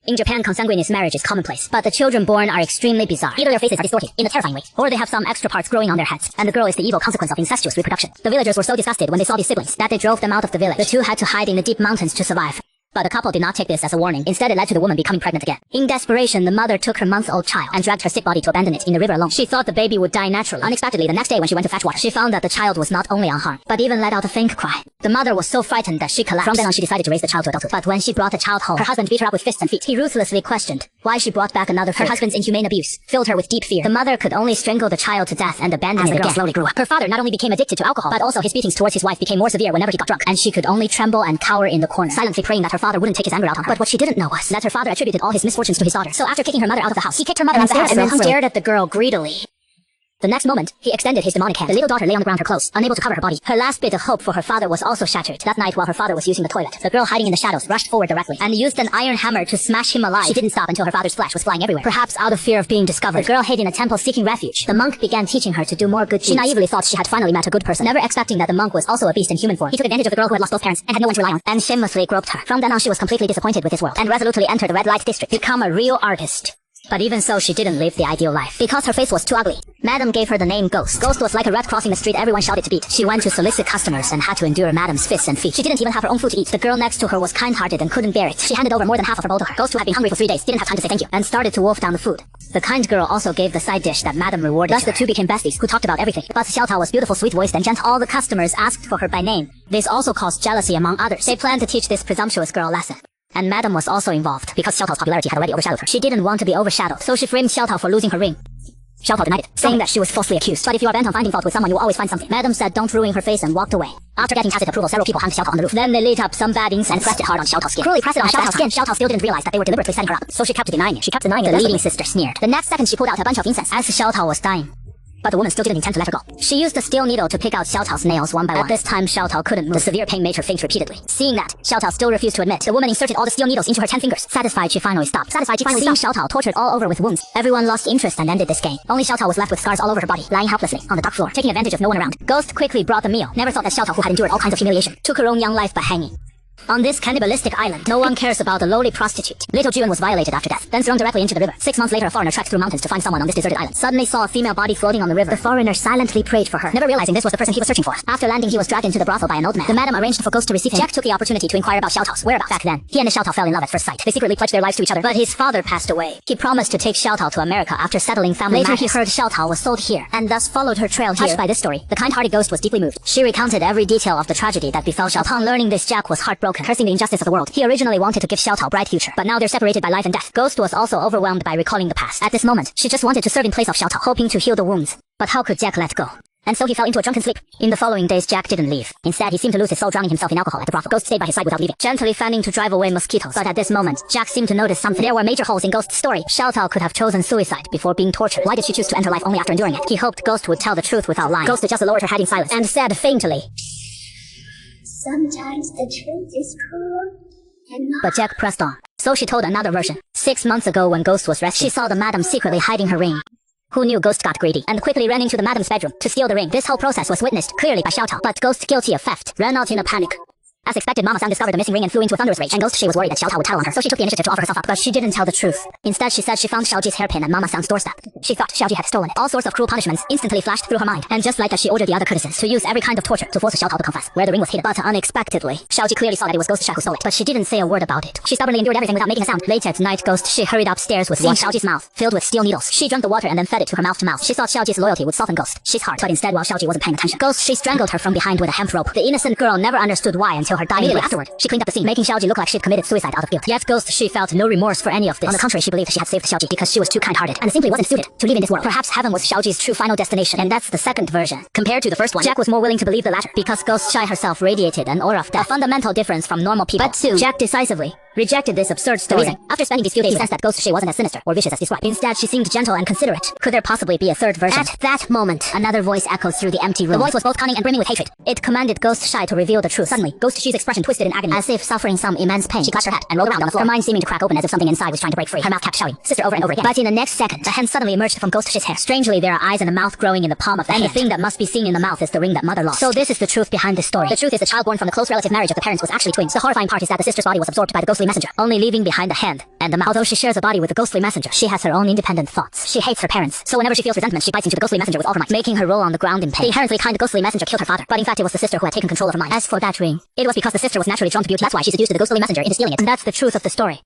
In Japan, consanguineous marriage is commonplace, but the children born are extremely bizarre. Either their faces are distorted in a terrifying way, or they have some extra parts growing on their heads, and the girl is the evil consequence of incestuous reproduction. The villagers were so disgusted when they saw these siblings that they drove them out of the village. The two had to hide in the deep mountains to survive. But the couple did not take this as a warning. Instead, it led to the woman becoming pregnant again. In desperation, the mother took her month-old child and dragged her sick body to abandon it in the river alone. She thought the baby would die naturally. Unexpectedly, the next day when she went to fetch water, she found that the child was not only unharmed, but even let out a faint cry. The mother was so frightened that she collapsed. From then on, she decided to raise the child to adulthood. But when she brought the child home, her husband beat her up with fists and feet. He ruthlessly questioned why she brought back another. Her husband's inhumane abuse filled her with deep fear. The mother could only strangle the child to death and abandon it again. The girl slowly grew up. Her father not only became addicted to alcohol, but also his beatings towards his wife became more severe whenever he got drunk, and she could only tremble and cower in the corner, silently praying that her father wouldn't take his anger out on her. But what she didn't know was that her father attributed all his misfortunes to his daughter. So after kicking her mother out of the house, he kicked her mother out of the house and then stared at the girl greedily. The next moment, he extended his demonic hand. The little daughter lay on the ground, her clothes, unable to cover her body. Her last bit of hope for her father was also shattered. That night, while her father was using the toilet, the girl hiding in the shadows rushed forward directly and used an iron hammer to smash him alive. She didn't stop until her father's flesh was flying everywhere. Perhaps out of fear of being discovered, the girl hid in a temple seeking refuge. The monk began teaching her to do more good deeds. She naively thought she had finally met a good person, never expecting that the monk was also a beast in human form. He took advantage of the girl who had lost both parents and had no one to rely on, and shamelessly groped her. From then on, she was completely disappointed with his world and resolutely entered the red light district, become a real artist. But even so, she didn't live the ideal life, because her face was too ugly. Madam gave her the name Ghost. Ghost was like a rat crossing the street everyone shouted to beat. She went to solicit customers and had to endure Madam's fists and feet. She didn't even have her own food to eat. The girl next to her was kind-hearted and couldn't bear it. She handed over more than half of her bowl to her. Ghost, who had been hungry for 3 days, didn't have time to say thank you, and started to wolf down the food. The kind girl also gave the side dish that Madam rewarded. Thus the two became besties, who talked about everything. But Xiaotao was beautiful, sweet-voiced, and gentle. All the customers asked for her by name. This also caused jealousy among others. They planned to teach this presumptuous girl a lesson. And Madam was also involved, because Xiaotao's popularity had already overshadowed her. She didn't want to be overshadowed, so she framed Xiaotao for losing her ring. Xiaotao denied it, saying that she was falsely accused. But if you are bent on finding fault with someone, you will always find something. Madam said don't ruin her face and walked away. After getting tacit approval, several people hung Xiaotao on the roof. Then they lit up some bad incense and pressed it hard on Xiaotao's skin. Cruelly pressed it on Xiaotao's skin. Xiaotao still didn't realize that they were deliberately setting her up, so she kept denying it. The leading sister sneered. The next second, she pulled out a bunch of incense as Xiaotao was dying. But the woman still didn't intend to let her go. She used a steel needle to pick out Xiaotao's nails one by one. At this time, Xiaotao couldn't move. The severe pain made her faint repeatedly. Seeing that, Xiaotao still refused to admit. The woman inserted all the steel needles into her 10 fingers. Satisfied, she finally stopped. Seeing Xiaotao tortured all over with wounds, everyone lost interest and ended this game. Only Xiaotao was left with scars all over her body, lying helplessly on the dark floor, taking advantage of no one around. Ghost quickly brought the meal. Never thought that Xiaotao, who had endured all kinds of humiliation, took her own young life by hanging. On this cannibalistic island, no one cares about the lowly prostitute. Little Juan was violated after death, then thrown directly into the river. 6 months later, a foreigner trekked through mountains to find someone on this deserted island. Suddenly saw a female body floating on the river. The foreigner silently prayed for her, never realizing this was the person he was searching for. After landing, he was dragged into the brothel by an old man. The madam arranged for Ghost to receive him. Jack took the opportunity to inquire about Xiaotao's whereabouts. Back then, he and Xiaotao fell in love at first sight. They secretly pledged their lives to each other, but his father passed away. He promised to take Xiaotao to America after settling family matters. Later, he heard Xiaotao was sold here, and thus followed her trail here. Touched by this story, the kind-hearted Ghost was deeply moved. She recounted every detail of the tragedy that befell Xiaotao. Upon learning this, Jack was heartbroken, cursing the injustice of the world. He originally wanted to give Xiaotao a bright future, but now they're separated by life and death. Ghost was also overwhelmed by recalling the past. At this moment, she just wanted to serve in place of Xiaotao, hoping to heal the wounds. But how could Jack let go? And so he fell into a drunken sleep. In the following days, Jack didn't leave. Instead, he seemed to lose his soul, drowning himself in alcohol at the brothel. Ghost stayed by his side without leaving, gently fanning to drive away mosquitoes. But at this moment, Jack seemed to notice something. There were major holes in Ghost's story. Xiaotao could have chosen suicide before being tortured. Why did she choose to end her life only after enduring it? He hoped Ghost would tell the truth without lying. Ghost just lowered her head in silence and said faintly, "Sometimes the truth is cruel." But Jack pressed on. So she told another version. 6 months ago when Ghost was resting, she saw the madam secretly hiding her ring. Who knew Ghost got greedy and quickly ran into the madam's bedroom to steal the ring. This whole process was witnessed clearly by Xiaotao, but Ghost, guilty of theft, ran out in a panic. As expected, Mama Sang discovered the missing ring and flew into a thunderous rage, and Ghost, she was worried that Xiaotao would tell on her, so she took the initiative to offer herself up. But she didn't tell the truth. Instead, she said she found Xiaoji's hairpin at Mama Sang's doorstep. She thought Xiaoji had stolen it. All sorts of cruel punishments instantly flashed through her mind, and just like that, she ordered the other courtesans to use every kind of torture to force Xiaotao to confess where the ring was hidden. But unexpectedly, Xiaoji clearly saw that it was Ghost Shaq who stole it, but she didn't say a word about it. She stubbornly endured everything without making a sound. Late at night, Ghost, she hurried upstairs with Xiaoji's mouth filled with steel needles. She drank the water and then fed it to her mouth to mouth. She thought Xiaoji's loyalty would soften Ghost, she's heart, but instead, while Xiaoji wasn't paying attention, Ghost, she strangled her from behind with a hemp rope. The innocent girl never understood why until her dying breath. Afterward, she cleaned up the scene, making Xiaoji look like she'd committed suicide out of guilt. Yet Ghost, she felt no remorse for any of this. On the contrary, she believed she had saved Xiaoji because she was too kind-hearted and simply wasn't suited to live in this world. Perhaps heaven was Xiaoji's true final destination, and that's the second version. Compared to the first one, Jack was more willing to believe the latter because Ghost Shy herself radiated an aura of death, a fundamental difference from normal people. But two, Jack decisively rejected this absurd story. The reason, after spending these few days, he sensed that Ghost she wasn't as sinister or vicious as described. Instead, she seemed gentle and considerate. Could there possibly be a third version? At that moment, another voice echoed through the empty room. The voice was both cunning and brimming with hatred. It commanded Ghost Shy to reveal the truth. Suddenly, Ghost Shy's expression twisted in agony, as if suffering some immense pain. She clutched her head and rolled around on the floor, her mind seeming to crack open as if something inside was trying to break free. Her mouth kept shouting, "Sister," over and over again. But in the next second, a hand suddenly emerged from Ghost Shy's hair. Strangely, there are eyes and a mouth growing in the palm of the hand. And the thing that must be seen in the mouth is the ring that Mother lost. So this is the truth behind this story. The truth is the child born from the close relative marriage of the parents was actually twins. The horrifying part is that the sister's body was absorbed by the ghostly messenger, only leaving behind the hand and the mouth. Although she shares a body with the ghostly messenger, she has her own independent thoughts. She hates her parents, so whenever she feels resentment, she bites into the ghostly messenger with all her might, making her roll on the ground in pain. The inherently kind ghostly messenger killed her father, but in fact it was the sister who had taken control of her mind. As for that ring, it was because the sister was naturally drawn to beauty. That's why she seduced the ghostly messenger into stealing it. And that's the truth of the story.